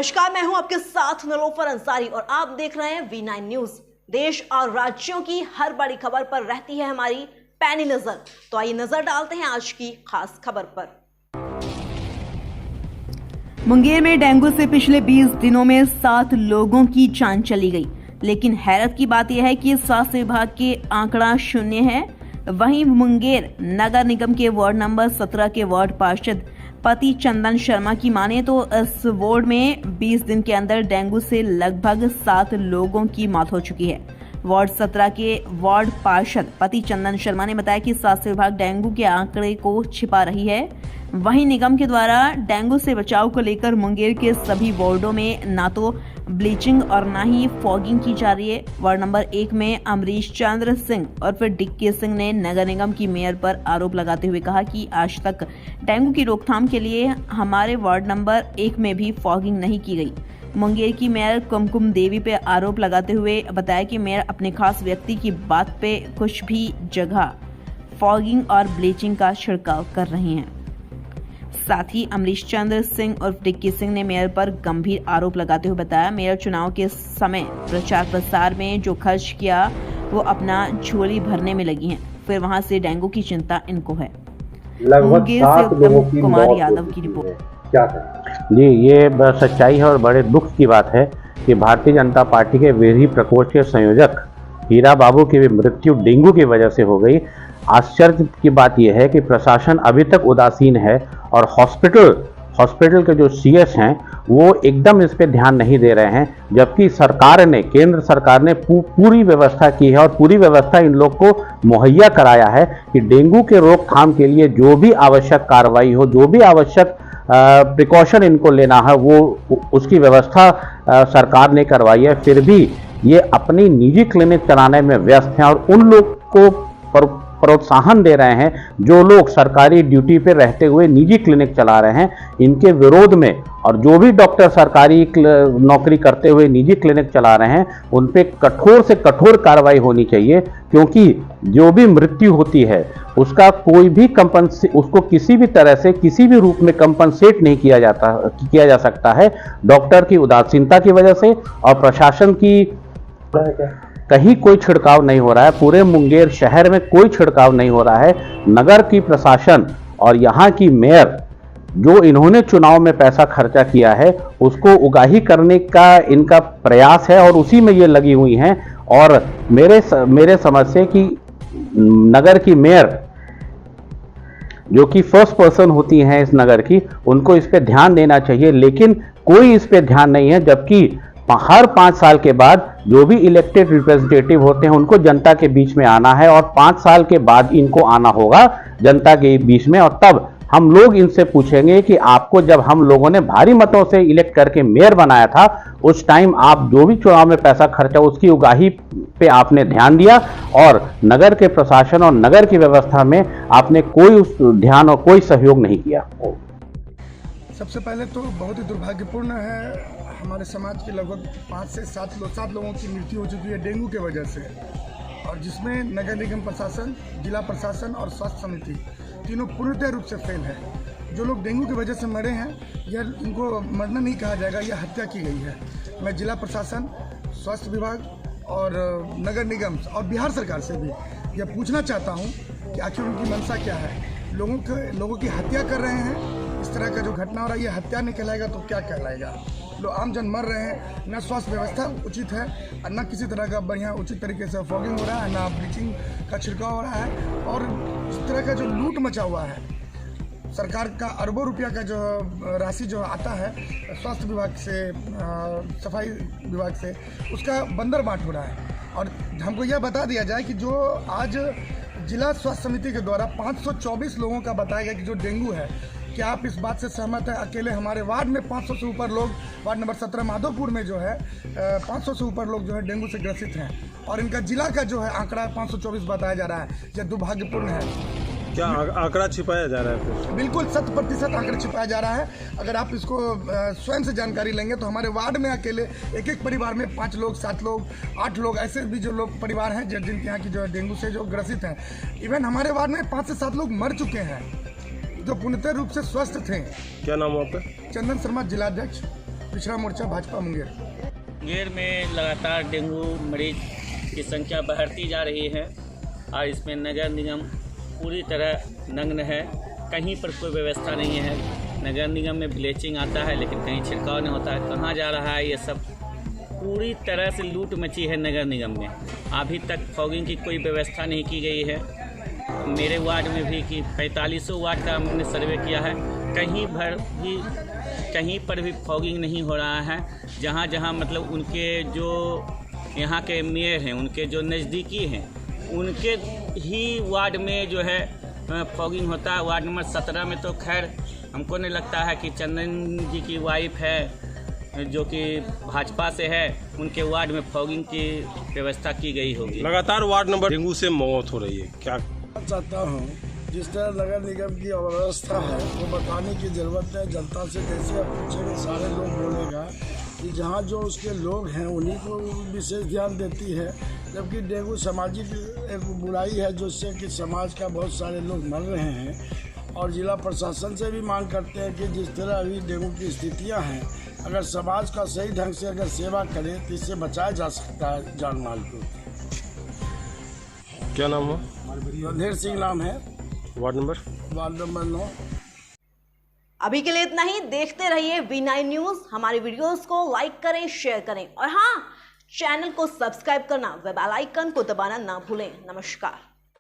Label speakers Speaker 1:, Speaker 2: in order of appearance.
Speaker 1: नमस्कार, मैं हूं आपके साथ निलोफर अंसारी और आप देख रहे हैं V9 न्यूज। देश और राज्यों की हर बड़ी खबर पर रहती है हमारी पैनी नजर। तो आइए नजर डालते हैं आज की खास खबर पर। मुंगेर में डेंगू से पिछले 20 दिनों में 7 लोगों की जान चली गई, लेकिन हैरत की बात यह है कि स्वास्थ्य विभाग के आंकड़ा शून्य है। वहीं मुंगेर नगर निगम के वार्ड नंबर 17 के वार्ड पार्षद पति चंदन शर्मा की माने तो इस वार्ड में 20 दिन के अंदर डेंगू से लगभग 7 लोगों की मौत हो चुकी है। वार्ड 17 के वार्ड पार्षद पति चंदन शर्मा ने बताया कि स्वास्थ्य विभाग डेंगू के आंकड़े को छिपा रही है। वहीं निगम के द्वारा डेंगू से बचाव को लेकर मुंगेर के सभी वार्डों में ना तो ब्लीचिंग और ना ही फॉगिंग की जा रही है। वार्ड नंबर 1 में अमरीश चंद्र सिंह और फिर डिक्की सिंह ने नगर निगम की मेयर पर आरोप लगाते हुए कहा कि आज तक डेंगू की रोकथाम के लिए हमारे वार्ड नंबर 1 में भी फॉगिंग नहीं की गई। मुंगेर की मेयर कुमकुम देवी पे आरोप लगाते हुए बताया कि मेयर अपने खास व्यक्ति की बात पे कुछ भी जगह फॉगिंग और ब्लीचिंग का छिड़काव कर रही हैं। साथ ही अमरीश चंद्र सिंह और डिक्की सिंह ने मेयर पर गंभीर आरोप लगाते हुए बताया, मेयर चुनाव के समय प्रचार प्रसार में जो खर्च किया वो अपना झोली भरने में लगी हैं, फिर वहां से डेंगू की चिंता इनको है। मुंगेर से उत्तम कुमार यादव की रिपोर्ट।
Speaker 2: क्या जी, ये सच्चाई है और बड़े दुख की बात है कि भारतीय जनता पार्टी के विधि प्रकोष्ठ के संयोजक हीरा बाबू की भी मृत्यु डेंगू की वजह से हो गई। आश्चर्य की बात यह है कि प्रशासन अभी तक उदासीन है और हॉस्पिटल के जो सीएस हैं वो एकदम इस पे ध्यान नहीं दे रहे हैं, जबकि केंद्र सरकार ने पूरी व्यवस्था की है और पूरी व्यवस्था इन लोग को मुहैया कराया है कि डेंगू के रोकथाम के लिए जो भी आवश्यक कार्रवाई हो, जो भी आवश्यक प्रिकॉशन इनको लेना है वो उसकी व्यवस्था सरकार ने करवाई है। फिर भी ये अपनी निजी क्लिनिक चलाने में व्यस्त हैं और उन लोग को प्रोत्साहन दे रहे हैं जो लोग सरकारी ड्यूटी पे रहते हुए निजी क्लिनिक चला रहे हैं। इनके विरोध में और जो भी डॉक्टर सरकारी नौकरी करते हुए निजी क्लिनिक चला रहे हैं उन पे कठोर से कठोर कार्रवाई होनी चाहिए, क्योंकि जो भी मृत्यु होती है उसका कोई भी उसको किसी भी तरह से किसी भी रूप में कंपनसेट नहीं किया जा सकता है डॉक्टर की उदासीनता की वजह से और प्रशासन की कहीं कोई छिड़काव नहीं हो रहा है। पूरे मुंगेर शहर में कोई छिड़काव नहीं हो रहा है। नगर की प्रशासन और यहाँ की मेयर जो इन्होंने चुनाव में पैसा खर्चा किया है उसको उगाही करने का इनका प्रयास है और उसी में ये लगी हुई हैं। और मेरे समझ से कि नगर की मेयर जो कि फर्स्ट पर्सन होती हैं इस नगर की, उनको इस पे ध्यान देना चाहिए, लेकिन कोई इस पे ध्यान नहीं है। जबकि हर 5 साल के बाद जो भी इलेक्टेड रिप्रेजेंटेटिव होते हैं उनको जनता के बीच में आना है और 5 साल के बाद इनको आना होगा जनता के बीच में, और तब हम लोग इनसे पूछेंगे कि आपको जब हम लोगों ने भारी मतों से इलेक्ट करके मेयर बनाया था उस टाइम आप जो भी चुनाव में पैसा खर्चा उसकी उगाही पे आपने ध्यान दिया और नगर के प्रशासन और नगर की व्यवस्था में आपने कोई उस ध्यान और कोई सहयोग नहीं किया।
Speaker 3: सबसे पहले तो बहुत ही दुर्भाग्यपूर्ण है, हमारे समाज के लगभग 5 से 7 लोगों की मृत्यु हो चुकी है डेंगू के वजह से, और जिसमें नगर निगम प्रशासन, जिला प्रशासन और स्वास्थ्य समिति तीनों पूर्णतः रूप से फेल है। जो लोग डेंगू की वजह से मरे हैं यह इनको मरना नहीं कहा जाएगा, यह हत्या की गई है। मैं जिला प्रशासन, स्वास्थ्य विभाग और नगर निगम और बिहार सरकार से भी यह पूछना चाहता हूँ कि आखिर उनकी मंशा क्या है। लोगों की हत्या कर रहे हैं, इस तरह का जो घटना हो रहा है ये हत्या नहीं कहलाएगा तो क्या कहलाएगा। लोग आमजन मर रहे हैं, न स्वास्थ्य व्यवस्था उचित है और न किसी तरह का बढ़िया उचित तरीके से फॉगिंग हो रहा है, न ब्लीचिंग का छिड़काव हो रहा है, और इस तरह का जो लूट मचा हुआ है, सरकार का अरबों रुपया का जो राशि जो आता है स्वास्थ्य विभाग से, सफाई विभाग से, उसका बंदर बांट हो रहा है। और हमको यह बता दिया जाए कि जो आज जिला स्वास्थ्य समिति के द्वारा 524 लोगों का बताया गया कि जो डेंगू है, क्या आप इस बात से सहमत हैं? अकेले हमारे वार्ड में 500 से ऊपर लोग, वार्ड नंबर 17 माधोपुर में जो है 500 से ऊपर लोग जो है डेंगू से ग्रसित हैं, और इनका जिला का जो है आंकड़ा 524 बताया जा रहा है। यह दुर्भाग्यपूर्ण है।
Speaker 4: क्या आंकड़ा छिपाया जा रहा है?
Speaker 3: बिल्कुल 100% आंकड़ा छिपाया जा रहा है। अगर आप इसको स्वयं से जानकारी लेंगे तो हमारे वार्ड में अकेले एक परिवार में 5 लोग, 7 लोग, 8 लोग ऐसे भी जो लोग परिवार हैं जिनके यहाँ की जो डेंगू से जो ग्रसित हैं। इवन हमारे वार्ड में 5 से 7 लोग मर चुके हैं जो पूर्णतः रूप से स्वस्थ थे।
Speaker 4: क्या नाम है आपका?
Speaker 3: चंदन शर्मा, जिलाध्यक्ष पिछड़ा मोर्चा भाजपा मुंगेर।
Speaker 5: मुंगेर में लगातार डेंगू मरीज की संख्या बढ़ती जा रही है और इसमें नगर निगम पूरी तरह नग्न है। कहीं पर कोई व्यवस्था नहीं है। नगर निगम में ब्लीचिंग आता है लेकिन कहीं छिड़काव नहीं होता है। कहाँ जा रहा है ये सब? पूरी तरह से लूट मची है नगर निगम में। अभी तक फॉगिंग की कोई व्यवस्था नहीं की गई है। मेरे वार्ड में भी कि 45 वार्ड का हमने सर्वे किया है, कहीं पर भी फॉगिंग नहीं हो रहा है। जहाँ जहाँ मतलब उनके जो यहाँ के मेयर हैं, उनके जो नज़दीकी हैं, उनके ही वार्ड में जो है फॉगिंग होता है। वार्ड नंबर 17 में तो खैर हमको नहीं लगता है कि चंदन जी की वाइफ है जो कि भाजपा से है, उनके वार्ड में फॉगिंग की व्यवस्था की गई होगी।
Speaker 4: लगातार वार्ड नंबर डेंगू से मौत हो रही है, क्या
Speaker 6: चाहता हूँ जिस तरह नगर निगम की अव्यवस्था है वो बताने की ज़रूरत है। जनता से कैसे आप पूछेंगे, सारे लोग बोलेगा कि जहाँ जो उसके लोग हैं उन्हीं को विशेष ध्यान देती है, जबकि डेंगू सामाजिक एक बुराई है जिससे कि समाज का बहुत सारे लोग मर रहे हैं। और जिला प्रशासन से भी मांग करते हैं कि जिस तरह अभी डेंगू की स्थितियाँ हैं, अगर समाज का सही ढंग से अगर सेवा करें तो इससे बचाया जा सकता है जान माल को।
Speaker 4: क्या नाम है?
Speaker 6: रणधीर सिंह नाम है,
Speaker 4: वार्ड नंबर
Speaker 6: 9।
Speaker 1: अभी के लिए इतना ही। देखते रहिए V9 न्यूज। हमारी वीडियोस को लाइक करें, शेयर करें और हाँ, चैनल को सब्सक्राइब करना, बेल आइकन को दबाना ना भूलें। नमस्कार।